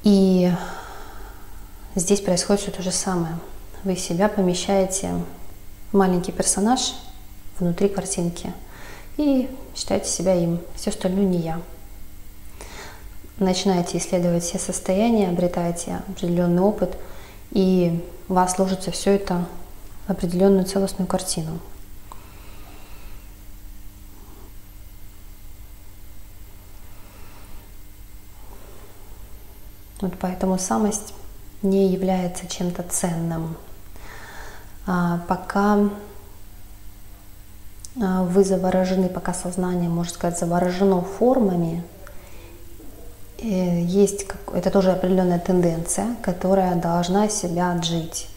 И здесь происходит все то же самое. Вы себя помещаете в маленький персонаж внутри картинки и считаете себя им, все остальное не я. Начинаете исследовать все состояния, обретаете определенный опыт, и у вас сложится все это в определенную целостную картину. Вот поэтому самость не является чем-то ценным. Пока вы заворожены, пока сознание, можно сказать, заворожено формами, есть, это тоже определенная тенденция, которая должна себя отжить.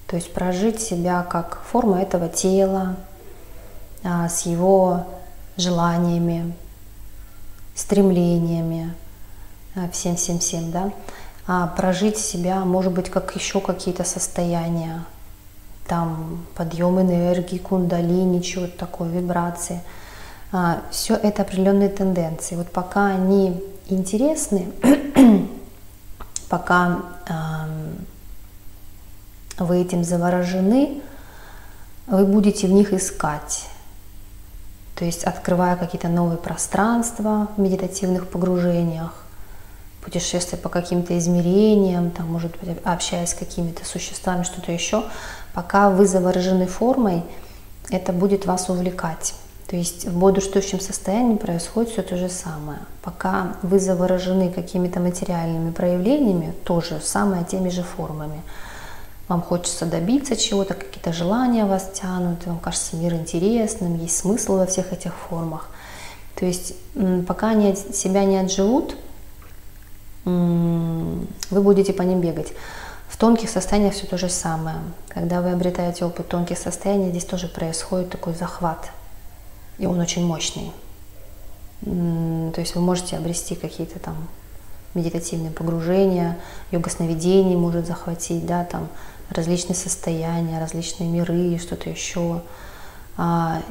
То есть прожить себя как форма этого тела, с его желаниями, стремлениями, всем, да. Прожить себя, может быть, как еще какие-то состояния, там подъем энергии, кундалини, чего-то такое, вибрации. Все это определенные тенденции. Вот пока они интересны, пока вы этим заворожены, вы будете в них искать. То есть открывая какие-то новые пространства в медитативных погружениях, путешествия по каким-то измерениям, там, может быть, общаясь с какими-то существами, что-то еще, пока вы заворожены формой, это будет вас увлекать. То есть в бодрствующем состоянии происходит все то же самое. Пока вы заворожены какими-то материальными проявлениями, то же самое, теми же формами. Вам хочется добиться чего-то, какие-то желания вас тянут, вам кажется мир интересным, есть смысл во всех этих формах. То есть пока они себя не отживут, вы будете по ним бегать. В тонких состояниях все то же самое. Когда вы обретаете опыт тонких состояний, здесь тоже происходит такой захват. И он очень мощный. То есть вы можете обрести какие-то там медитативные погружения, йога сновидений может захватить, да, там различные состояния, различные миры, что-то еще. А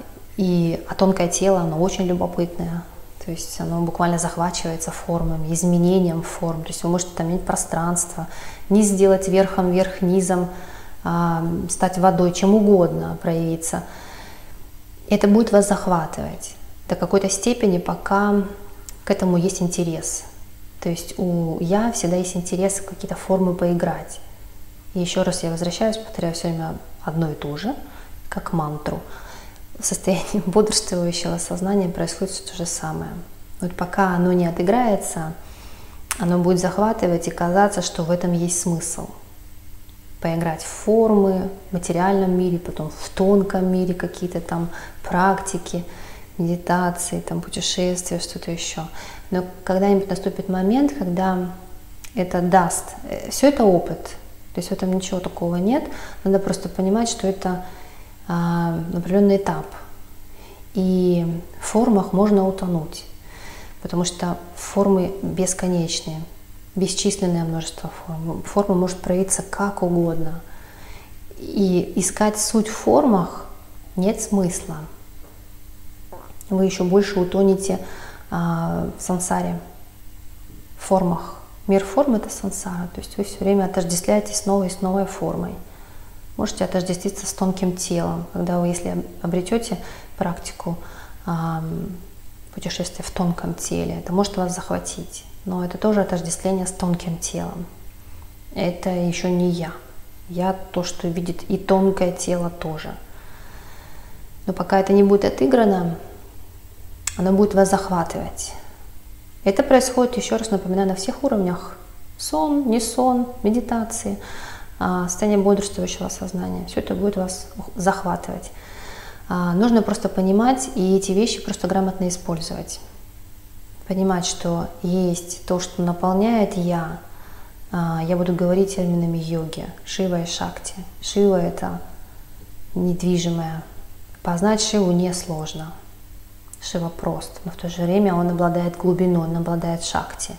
тонкое тело, оно очень любопытное. То есть оно буквально захвачивается формами, изменением форм. То есть вы можете там иметь пространство, низ сделать верхом, верх низом, стать водой, чем угодно проявиться. Это будет вас захватывать до какой-то степени, пока к этому есть интерес. То есть у «я» всегда есть интерес в какие-то формы поиграть. И еще раз я возвращаюсь, повторяю все время одно и то же, как мантру. В состоянии бодрствующего сознания происходит все то же самое. Вот пока оно не отыграется, оно будет захватывать и казаться, что в этом есть смысл. Поиграть в формы в материальном мире, потом в тонком мире какие-то там практики, медитации, там путешествия, что-то еще. Но когда-нибудь наступит момент, когда это даст, все это опыт. То есть в этом ничего такого нет. Надо просто понимать, что это определенный этап. И в формах можно утонуть, потому что формы бесконечные, бесчисленное множество форм. Форма может проявиться как угодно. И искать суть в формах нет смысла. Вы еще больше утонете в сансаре, в формах. Мир форм — это сансара, то есть вы все время отождествляетесь с новой и с новой формой. Можете отождествиться с тонким телом, когда вы, если обретете практику путешествия в тонком теле, это может вас захватить, но это тоже отождествление с тонким телом. Это еще не я. Я то, что видит и тонкое тело тоже. Но пока это не будет отыграно, оно будет вас захватывать. Это происходит, еще раз напоминаю, на всех уровнях. Сон, не сон, медитации, состояние бодрствующего сознания. Все это будет вас захватывать. Нужно просто понимать и эти вещи просто грамотно использовать. Понимать, что есть то, что наполняет я. Я буду говорить терминами йоги. Шива и Шакти. Шива — это недвижимое. Познать Шиву несложно. Шива прост, но в то же время он обладает глубиной, он обладает Шакти.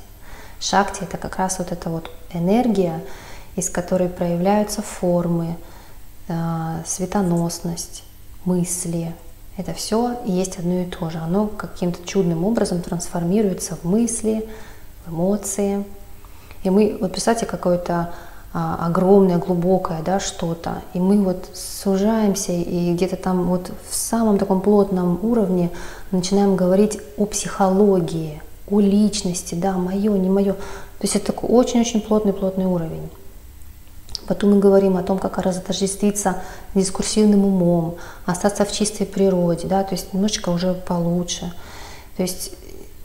Шакти — это как раз вот эта вот энергия, из которой проявляются формы, светоносность, мысли. Это все есть одно и то же. Оно каким-то чудным образом трансформируется в мысли, в эмоции. И мы, вот представьте, какое-то огромное, глубокое, да, что-то, и мы вот сужаемся, и где-то там вот в самом таком плотном уровне начинаем говорить о психологии, о личности, да, мое, не мое. То есть это такой очень-очень плотный уровень. Потом мы говорим о том, как разотождествиться дискурсивным умом, остаться в чистой природе, да, то есть немножечко уже получше. То есть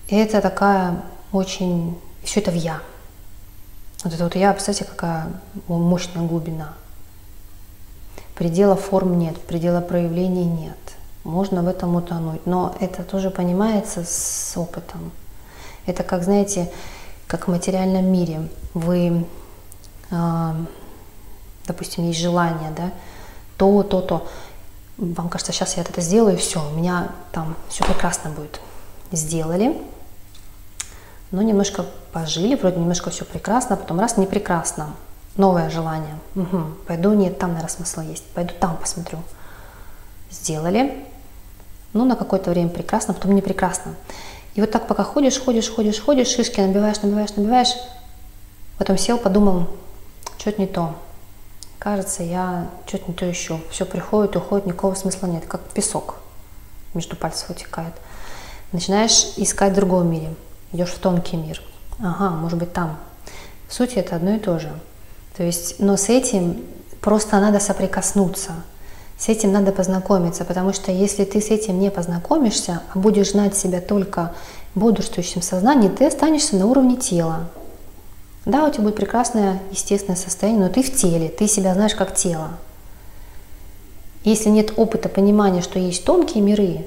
это такая очень... Все это в «я». Вот это вот «я», представьте, какая мощная глубина. Предела форм нет, предела проявлений нет. Можно в этом утонуть, но это тоже понимается с опытом. Это как, знаете, как в материальном мире. Вы, допустим, есть желание, да, то. Вам кажется, сейчас я это сделаю, и все, у меня там все прекрасно будет. Сделали. Но немножко пожили, вроде немножко все прекрасно, а потом раз — не прекрасно. Новое желание. Пойду, нет, там, наверное, смысл есть. Пойду там посмотрю. Сделали. Ну, на какое-то время прекрасно, потом не прекрасно. И вот так пока ходишь, шишки набиваешь. Потом сел, подумал, что-то не то. Кажется, я что-то не то еще. Все приходит, уходит, никакого смысла нет. Как песок между пальцев утекает. Начинаешь искать в другом мире. Идешь в тонкий мир. Ага, может быть, там. В сути, это одно и то же. То есть, но с этим просто надо соприкоснуться. С этим надо познакомиться, потому что если ты с этим не познакомишься, а будешь знать себя только в бодрствующем сознании, ты останешься на уровне тела. Да, у тебя будет прекрасное естественное состояние, но ты в теле, ты себя знаешь как тело. Если нет опыта понимания, что есть тонкие миры,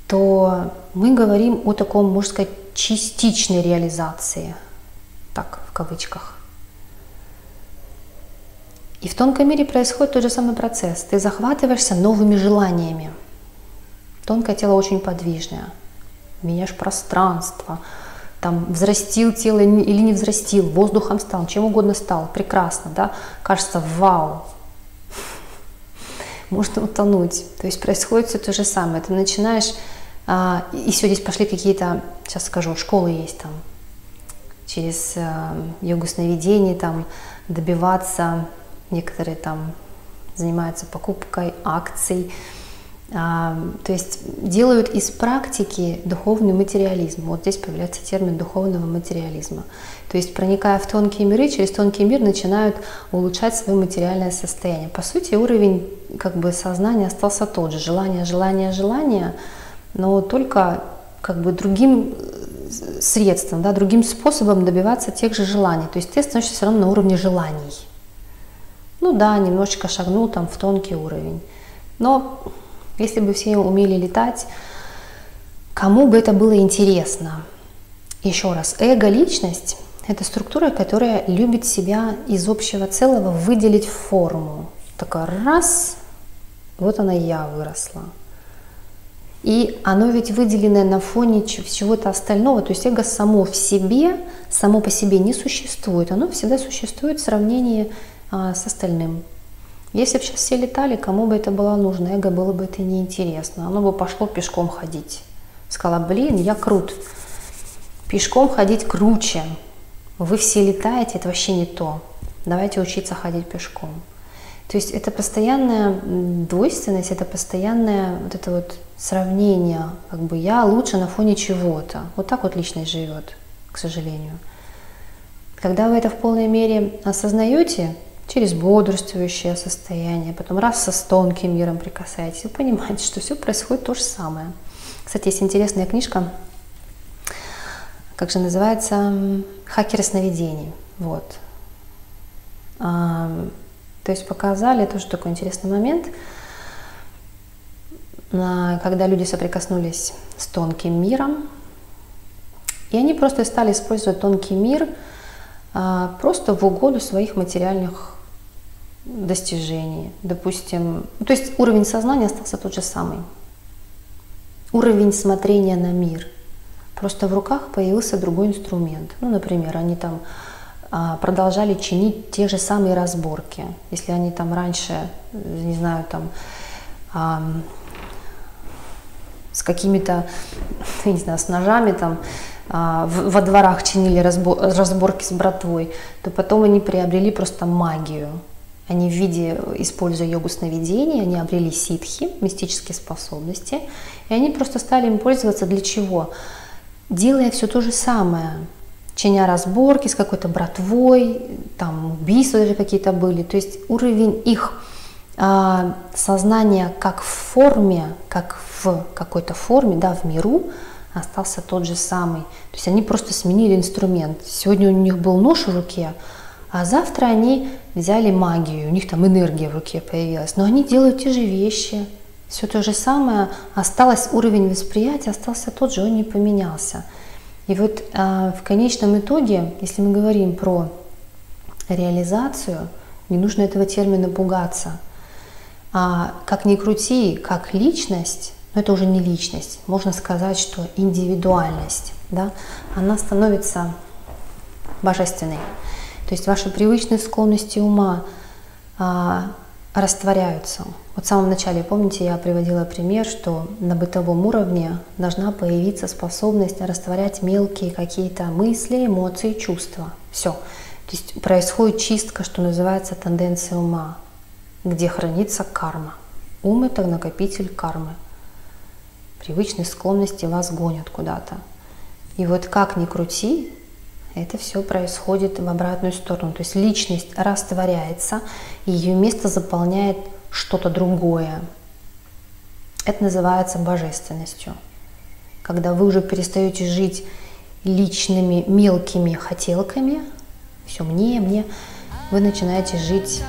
то мы говорим о таком, можно сказать, частичной реализации, так, в кавычках. И в тонком мире происходит тот же самый процесс. Ты захватываешься новыми желаниями. Тонкое тело очень подвижное. Меняешь пространство, там, взрастил тело или не взрастил, воздухом стал, чем угодно стал, прекрасно, да, кажется, вау. Можно утонуть. То есть происходит все то же самое. Ты начинаешь, и все, здесь пошли какие-то, сейчас скажу, школы есть там, через йогу сновидений там добиваться, некоторые там занимаются покупкой акций, то есть делают из практики духовный материализм. Вот здесь появляется термин духовного материализма. То есть, проникая в тонкие миры, через тонкий мир начинают улучшать свое материальное состояние. По сути, уровень как бы сознания остался тот же. Желание, но только как бы другим средством, да, другим способом добиваться тех же желаний. То есть ты становишься все равно на уровне желаний. Ну да, немножечко шагнул там в тонкий уровень. Но если бы все умели летать, кому бы это было интересно? Еще раз, эго-личность Это структура, которая любит себя из общего целого выделить в форму. Такая раз, вот она я выросла. И оно ведь выделенное на фоне чего-то остального, то есть эго само по себе не существует, оно всегда существует в сравнении с остальным. Если бы сейчас все летали, кому бы это было нужно, эго было бы это неинтересно, оно бы пошло пешком ходить. Сказала, блин, я крут, пешком ходить круче, вы все летаете, это вообще не то, давайте учиться ходить пешком. То есть это постоянная двойственность, это постоянное вот это вот сравнение, как бы я лучше на фоне чего-то. Вот так вот личность живет, к сожалению. Когда вы это в полной мере осознаете, через бодрствующее состояние, потом раз с тонким миром прикасаетесь, вы понимаете, что все происходит то же самое. Кстати, есть интересная книжка, как же называется, «Хакеры сновидений». Вот. То есть показали тоже такой интересный момент, когда люди соприкоснулись с тонким миром, и они просто стали использовать тонкий мир просто в угоду своих материальных достижений. Допустим, то есть уровень сознания остался тот же самый. Уровень смотрения на мир. Просто в руках появился другой инструмент. Ну, например, они там продолжали чинить те же самые разборки. Если они там раньше, не знаю, там с какими-то, не знаю, с ножами там во дворах чинили разборки с братвой, то потом они приобрели просто магию. Они в виде, используя йогу сновидений, они обрели ситхи, мистические способности, и они просто стали им пользоваться для чего? Делая все то же самое, чиня разборки с какой-то братвой, там убийства даже какие-то были. То есть уровень их сознания как в форме, как в какой-то форме, да, в миру, остался тот же самый. То есть они просто сменили инструмент. Сегодня у них был нож в руке, а завтра они взяли магию, у них там энергия в руке появилась. Но они делают те же вещи, все то же самое, осталось уровень восприятия, остался тот же, он не поменялся. И вот в конечном итоге, если мы говорим про реализацию, не нужно этого термина пугаться. Как ни крути, как личность, но это уже не личность, можно сказать, что индивидуальность, да, она становится божественной. То есть ваши привычные склонности ума растворяются. Вот в самом начале, помните, я приводила пример, что на бытовом уровне должна появиться способность растворять мелкие какие-то мысли, эмоции, чувства. Все. То есть происходит чистка, что называется, тенденция ума, где хранится карма. Ум – это накопитель кармы. Привычные склонности вас гонят куда-то. И вот как ни крути, это все происходит в обратную сторону. То есть личность растворяется, и ее место заполняет что-то другое. Это называется божественностью. Когда вы уже перестаете жить личными мелкими хотелками, все мне, вы начинаете жить